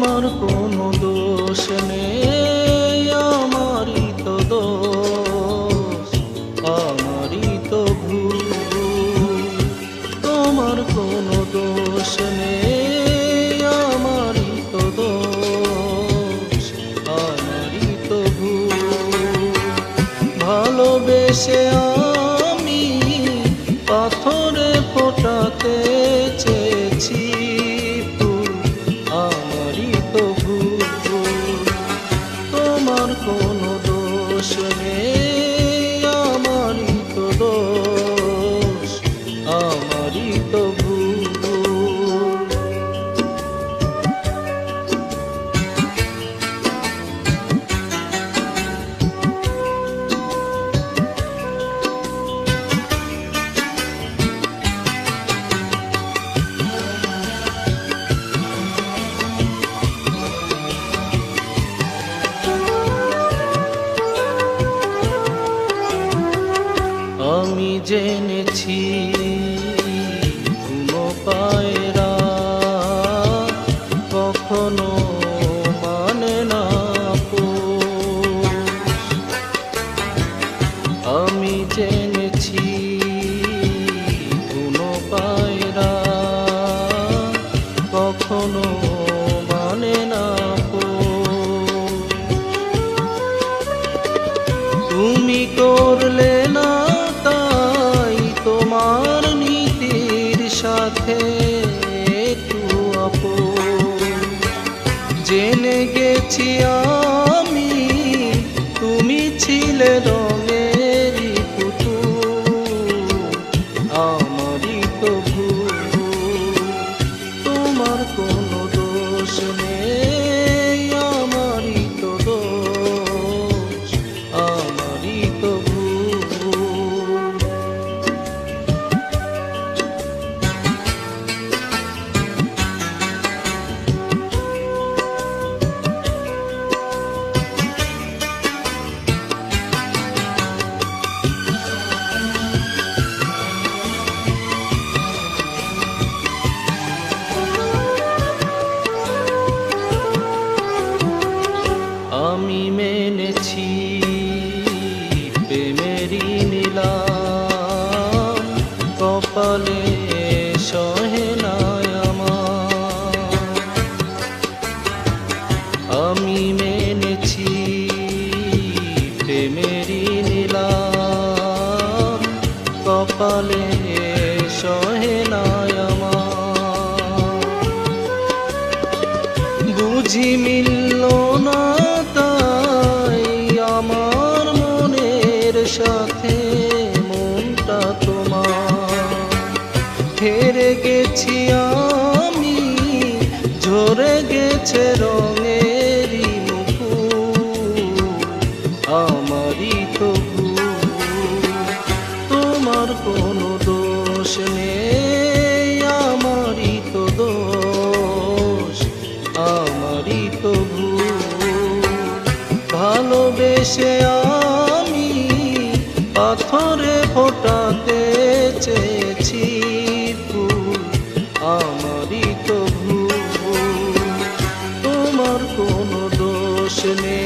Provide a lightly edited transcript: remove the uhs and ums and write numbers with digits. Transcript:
তোমার কোনো দোষ নেই, আমারই তো দোষ, আমারই তো ভুল। তোমার কোনো দোষ নেই, আমারই তো দোষ, আমারই তো ভুল। ভালোবেসে আমি পাথরে ফোটাতে চেয়েছি ফুল, আমারই তো ভুল। তোমার কোনো দোষ নেই, আমারই তো দোষ, আমারই তো ভুল। আমি জেনেছি কোনো পায়রা কখনো মানে না পোষ। আমি জেনেছি কোনো পায়রা কখনো মানে না পোষ। তুমি করলে না তাই তোমার নীতির সাথে একটু আপোষ। জেনে গেছি আমি তুমি ছিলে রঙেরই পুতুল, আমারই তো ভুল। তোমার কোনো দোষ নেই, আমারই তো দোষ, আমারই তো ভুল। আমি মেনেছি প্রেমেরই নিলাম, কপালে সহে না আমার। আমি মেনেছি প্রেমেরই নিলাম, কপালে সহে না আমার। বুঝি মিলল না তাই আমার মনের সাথে মনটা তোমার। হেরে গেছি আমি, ঝরে গেছে রঙেরই মুকুল, আমারই তো ভুল। তোমার কোনো দোষ নেই, আমারই তো দোষ, আমারই তো ভুল। ভালোবেসে আমি পাথরে ফোটাতে চেয়েছি ফুল, আমারই তো ভুল। তোমার কোনো দোষ নেই।